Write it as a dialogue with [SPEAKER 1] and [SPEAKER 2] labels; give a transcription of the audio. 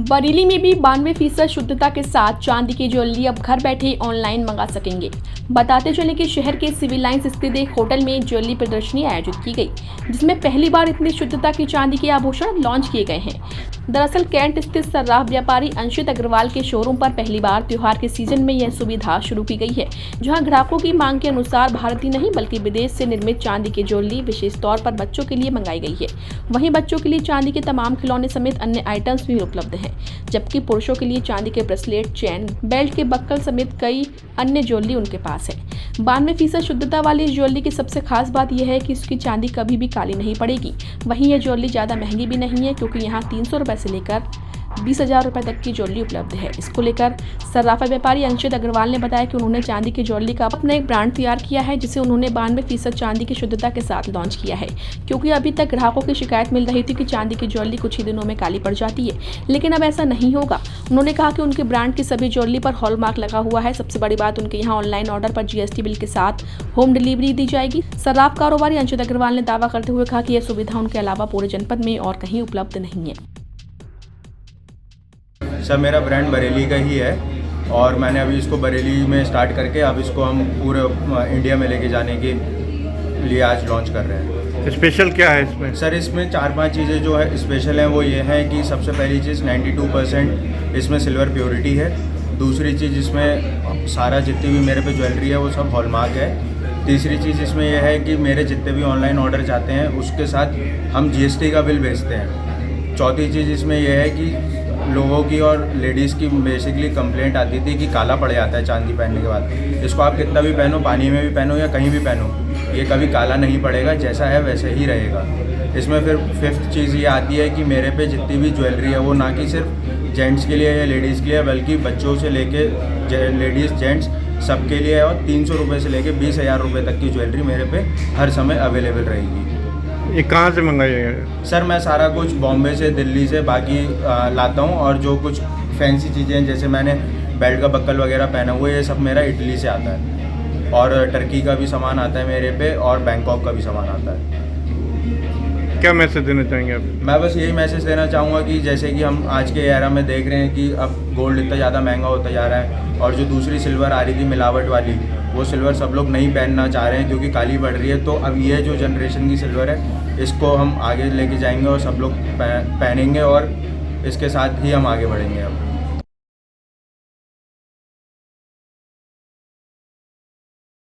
[SPEAKER 1] बरेली में भी 92% शुद्धता के साथ चांदी की ज्वेलरी अब घर बैठे ऑनलाइन मंगा सकेंगे। बताते चले कि शहर के सिविल लाइंस स्थित एक होटल में ज्वेलरी प्रदर्शनी आयोजित की गई, जिसमें पहली बार इतनी शुद्धता की चांदी के आभूषण लॉन्च किए गए हैं। दरअसल कैंट स्थित सर्राफ व्यापारी अंशित अग्रवाल के शोरूम पर पहली बार त्योहार के सीजन में यह सुविधा शुरू की गई है, जहां ग्राहकों की मांग के अनुसार भारतीय नहीं बल्कि विदेश से निर्मित चांदी की ज्वेलरी विशेष तौर पर बच्चों के लिए मंगाई गई है। वहीं बच्चों के लिए चांदी के तमाम खिलौने समेत अन्य आइटम्स भी उपलब्ध हैं, जबकि पुरुषों के लिए चांदी के ब्रेसलेट, चेन, बेल्ट के बक्कल समेत कई अन्य ज्वेलरी उनके पास है। 92% शुद्धता वाली इस ज्वेलरी की सबसे खास बात यह है कि इसकी चांदी कभी भी काली नहीं पड़ेगी। वहीं यह ज्वेलरी ज़्यादा महंगी भी नहीं है, क्योंकि यहाँ 300 रुपये से लेकर 20,000 रुपये तक की ज्वेलरी उपलब्ध है। इसको लेकर सर्राफा व्यापारी अंशित अग्रवाल ने बताया कि उन्होंने चांदी की ज्वेलरी का अपना एक ब्रांड तैयार किया है, जिसे उन्होंने 92% चांदी की शुद्धता के साथ लॉन्च किया है, क्योंकि अभी तक ग्राहकों की शिकायत मिल रही थी कि चांदी की ज्वेलरी कुछ ही दिनों में काली पड़ जाती है, लेकिन अब ऐसा नहीं होगा। उन्होंने कहा कि उनके ब्रांड की सभी ज्वेलरी पर हॉलमार्क लगा हुआ है। सबसे बड़ी बात, उनके यहाँ ऑनलाइन ऑर्डर पर GST बिल के साथ होम डिलीवरी दी जाएगी। सर्राफ कारोबारी अंशित अग्रवाल ने दावा करते हुए कहा कि यह सुविधा उनके अलावा पूरे जनपद में और कहीं उपलब्ध नहीं है।
[SPEAKER 2] सर, मेरा ब्रांड बरेली का ही है और मैंने अभी इसको बरेली में स्टार्ट करके अब इसको हम पूरे इंडिया में लेके जाने के लिए आज लॉन्च कर रहे हैं।
[SPEAKER 3] स्पेशल क्या है इसमें?
[SPEAKER 2] सर, इसमें 4-5 चीज़ें जो है स्पेशल हैं वो ये है कि सबसे पहली चीज़ 92% इसमें सिल्वर प्योरिटी है। दूसरी चीज़, इसमें सारा जितनी भी मेरे पे ज्वेलरी है वो सब हॉलमार्क है। तीसरी चीज़ इसमें यह है कि मेरे जितने भी ऑनलाइन ऑर्डर जाते हैं उसके साथ हम GST का बिल भेजते हैं। चौथी चीज़ इसमें यह है कि लोगों की और लेडीज़ की बेसिकली कंप्लेंट आती थी कि काला पड़ जाता है चांदी पहनने के बाद। इसको आप कितना भी पहनो, पानी में भी पहनो या कहीं भी पहनो, ये कभी काला नहीं पड़ेगा, जैसा है वैसे ही रहेगा। इसमें फिर 5th चीज़ ये आती है कि मेरे पे जितनी भी ज्वेलरी है वो ना कि सिर्फ जेंट्स के लिए या लेडीज़ के लिए, बल्कि बच्चों से लेके लेडीज़ जेंट्स सबके लिए है, और 300 रुपये से लेके 20,000 रुपये तक की ज्वेलरी मेरे पे हर समय अवेलेबल रहेगी।
[SPEAKER 3] ये कहाँ से मंगाई है?
[SPEAKER 2] सर, मैं सारा कुछ बॉम्बे से, दिल्ली से बाकी लाता हूँ, और जो कुछ फैंसी चीज़ें हैं जैसे मैंने बेल्ट का बक्कल वगैरह पहना हुआ है, ये सब मेरा इटली से आता है, और टर्की का भी सामान आता है मेरे पे, और बैंकॉक का भी सामान आता है।
[SPEAKER 3] क्या मैसेज देना चाहेंगे आप?
[SPEAKER 2] मैं बस यही मैसेज देना चाहूँगा कि जैसे कि हम आज के एरा में देख रहे हैं कि अब गोल्ड इतना ज़्यादा महंगा होता जा रहा है, और जो दूसरी सिल्वर आ रही थी मिलावट वाली, वो सिल्वर सब लोग नहीं पहनना चाह रहे हैं क्योंकि काली पड़ रही है। तो अब ये जो जनरेशन की सिल्वर है इसको हम आगे लेके जाएंगे और सब लोग पहनेंगे, और इसके साथ ही हम आगे बढ़ेंगे अब।